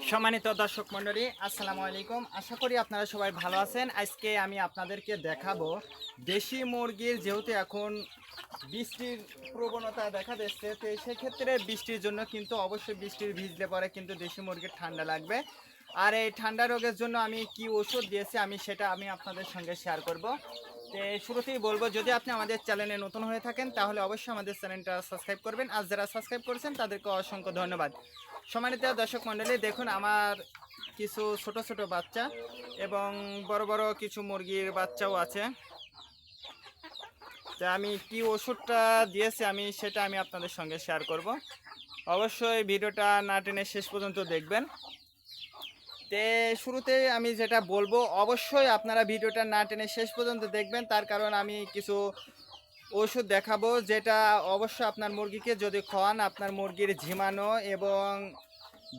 সম্মানিত দর্শক মণ্ডলী, আসসালামু আলাইকুম। আশা করি আপনারা সবাই ভালো আছেন। আজকে আমি আপনাদেরকে দেখাবো দেশি মুরগির, যেহেতু এখন বৃষ্টির প্রবণতা দেখা দিচ্ছে, তো সেক্ষেত্রে বৃষ্টির জন্য কিন্তু অবশ্যই বৃষ্টির ভিজলে পরে কিন্তু দেশি মুরগির ঠান্ডা লাগবে। আর এই ঠান্ডা রোগের জন্য আমি কি ওষুধ দিয়েছি সেটা আমি আপনাদের সঙ্গে শেয়ার করব। তো শুরুতেই বলবো, যদি আপনি আমাদের চ্যানেলে নতুন হয়ে থাকেন তাহলে অবশ্যই আমাদের চ্যানেলটা সাবস্ক্রাইব করবেন, আর যারা সাবস্ক্রাইব করেছেন তাদেরকে অসংখ্য ধন্যবাদ। সম্মানিত দর্শক মণ্ডলী, দেখুন আমার কিছু ছোট ছোট বাচ্চা এবং বড় বড় কিছু মুরগির বাচ্চাও আছে। তা আমি কি ওষুধটা দিয়েছি সেটা আমি আপনাদের সঙ্গে শেয়ার করব। অবশ্যই ভিডিওটা না টেনে শেষ পর্যন্ত দেখবেন। তে শুরুতেই আমি যেটা বলবো, অবশ্যই আপনারা ভিডিওটা না টেনে শেষ পর্যন্ত দেখবেন, তার কারণ আমি কিছু ওষুধ দেখাবো যেটা অবশ্যই আপনার মুরগিকে যদি খাওয়ান, আপনার মুরগির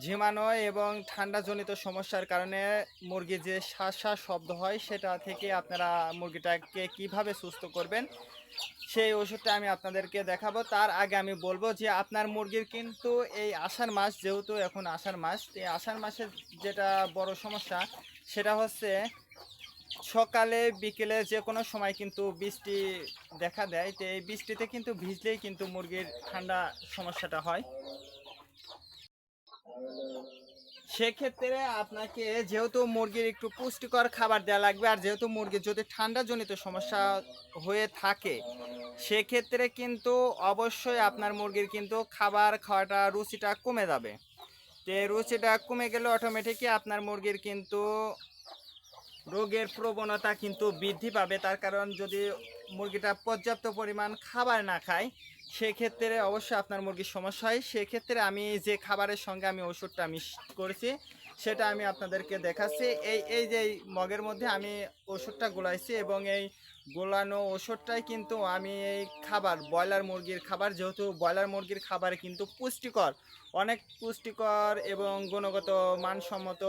ঝিমানো এবং ঠান্ডাজনিত সমস্যার কারণে মুরগির যে শ্বাস শব্দ হয় সেটা থেকে আপনারা মুরগিটাকে কিভাবে সুস্থ করবেন সেই ওষুধটা আমি আপনাদেরকে দেখাবো। তার আগে আমি বলবো যে আপনার মুরগির কিন্তু এই আষাঢ় মাস, যেহেতু এখন আষাঢ় মাস, এই আষাঢ় মাসের যেটা বড় সমস্যা সেটা হচ্ছে সকালে বিকেলে যে কোনো সময় কিন্তু বৃষ্টি দেখা দেয়। তো এই বৃষ্টিতে কিন্তু ভিজলেই কিন্তু মুরগির ঠান্ডা সমস্যাটা হয়। সেক্ষেত্রে আপনাকে যেহেতু মুরগির একটু পুষ্টিকর খাবার দেওয়া লাগবে, আর যেহেতু মুরগির যদি ঠান্ডাজনিত সমস্যা হয়ে থাকে সেক্ষেত্রে কিন্তু অবশ্যই আপনার মুরগির কিন্তু খাবার খাওয়াটা রুচিটা কমে যাবে। তো রুচিটা কমে গেলে অটোমেটিকই আপনার মুরগির কিন্তু রোগের প্রবণতা কিন্তু বৃদ্ধি পাবে। তার কারণ যদি মুরগিটা পর্যাপ্ত পরিমাণ খাবার না খায় সেক্ষেত্রে অবশ্যই আপনার মুরগির সমস্যা হয়। সেক্ষেত্রে আমি যে খাবারের সঙ্গে আমি ওষুধটা মিক্স করেছি সেটা আমি আপনাদেরকে দেখাচ্ছি। এই যে মগের মধ্যে আমি ওষুধটা গোলাইছি, এবং এই গোলানো ওষুধটাই কিন্তু আমি এই খাবার, ব্রয়লার মুরগির খাবার, যেহেতু ব্রয়লার মুরগির খাবারে কিন্তু পুষ্টিকর, অনেক পুষ্টিকর এবং গুণগত মানসম্মত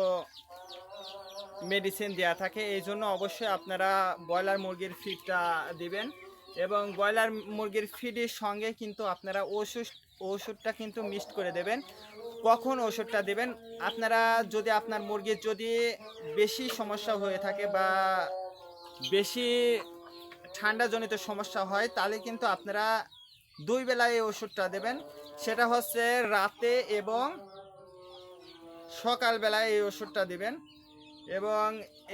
মেডিসিন দেওয়া থাকে। এই জন্য অবশ্যই আপনারা ব্রয়লার মুরগির ফিডটা দিবেন, এবং ব্রয়লার মুরগির ফিডের সঙ্গে কিন্তু আপনারা ওষুধটা কিন্তু মিক্সড করে দেবেন। কখন ওষুধটা দেবেন, আপনারা যদি আপনার মুরগির যদি বেশি সমস্যা হয়ে থাকে বা বেশি ঠান্ডাজনিত সমস্যা হয় তাহলে কিন্তু আপনারা দুই বেলায় এই ওষুধটা দেবেন। সেটা হচ্ছে রাতে এবং সকালবেলায় এই ওষুধটা দিবেন, এবং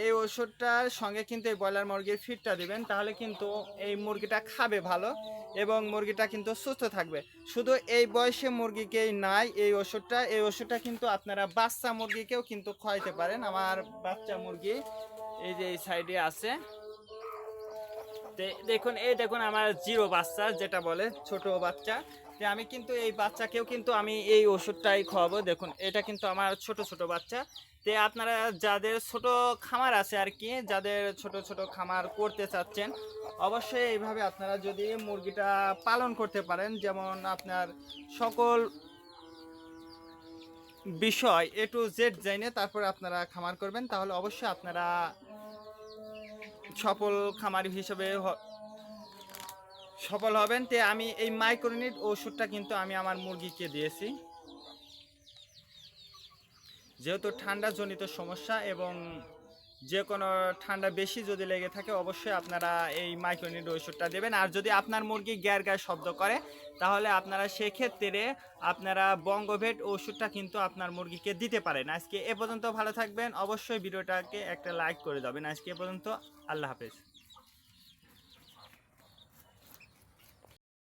এই ওষুধটার সঙ্গে কিন্তু এই ব্রয়লার মুরগির ফিডটা দিবেন। তাহলে কিন্তু এই মুরগিটা খাবে ভালো এবং মুরগিটা কিন্তু সুস্থ থাকবে। শুধু এই বয়সে মুরগিকেই নাই এই ওষুধটা কিন্তু আপনারা বাচ্চা মুরগিকেও কিন্তু খাওয়াইতে পারেন। আমার বাচ্চা মুরগি এই যে এই সাইডে আছে, দেখুন আমার জিরো বাচ্চা, যেটা বলে ছোট বাচ্চা। যে আমি কিন্তু এই বাচ্চাকেও কিন্তু আমি এই ওষুধটাই খাওয়াবো। দেখুন এটা কিন্তু আমার ছোট ছোট বাচ্চা। তে আপনারা যাদের ছোট খামার আছে আর কি, যাদের ছোট ছোট খামার করতে চাচ্ছেন, অবশ্যই এইভাবে আপনারা যদি মুরগিটা পালন করতে পারেন, যেমন আপনার সকল বিষয় A to Z জেনে তারপর আপনারা খামার করবেন, তাহলে অবশ্যই আপনারা সফল খামারি হিসেবে সফল হবেন। তে আমি এই মাইক্রোনিট ওষুধটা কিন্তু আমি আমার মুরগিকে দিয়েছি, যেহেতু ঠান্ডাজনিত সমস্যা এবং যে কোনো ঠান্ডা বেশি যদি লেগে থাকে অবশ্যই আপনারা এই মাইক্রোনিট ওষুধটা দেবেন। আর যদি আপনার মুরগি গ্যার গ্যার শব্দ করে তাহলে আপনারা সেক্ষেত্রে আপনারা বঙ্গভেট ওষুধটা কিন্তু আপনার মুরগিকে দিতে পারেন। আজকে এ পর্যন্ত, ভালো থাকবেন। অবশ্যই ভিডিওটাকে একটা লাইক করে দেবেন। আজকে এ পর্যন্ত, আল্লাহ হাফেজ।